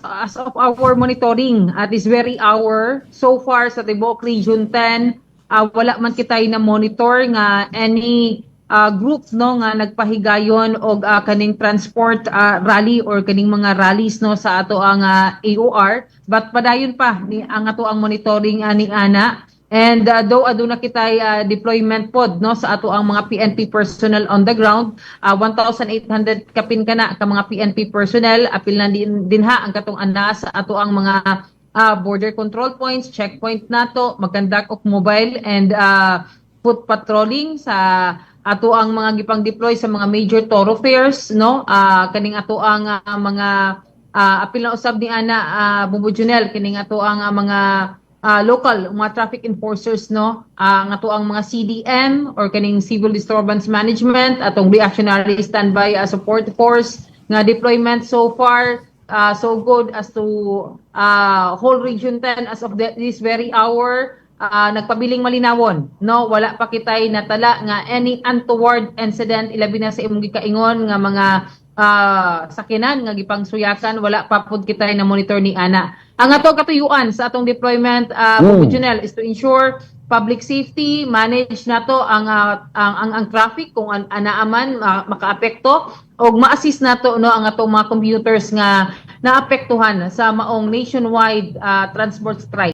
as of our monitoring at this very hour, so far sa Tibuok Region 10, wala man kitay na monitor nga any group no nga nagpahigayon og kaning transport rally or kaning mga rallies no sa ato ang AOR, but padayon pa ni ang ato ang monitoring ni ana. And though aduna kitay deployment pod no sa ato ang mga PNP personnel on the ground, 1,800 kapin kana ka mga PNP personnel, apil na dinha ang katong ana sa ato ang mga border control points, checkpoint nato, mag-conduct of mobile and foot patrolling sa ato ang mga gipang deploy sa mga major thoroughfares no, kaning ato ang mga apil na usab ni ana Bumbu Junel, kining ato ang mga local mga traffic enforcers no, ang ato ang mga CDM or kaning civil disturbance management, atong reactionary standby support force nga deployment so far so good as to whole region 10 as of this very hour. Nagpabiling malinawon no, wala pa kitay natala nga any untoward incident, ilabi na sa imong gikaingon nga mga sakinan nga gipang suyakan, wala pa pud kitay na monitor ni ana. Ang ato katuyuan sa atong deployment Junel, is to ensure public safety, manage nato ang traffic kung anaaman makaapekto, og ma-assist nato no ang atong mga computers nga naapektuhan sa maong nationwide transport strike.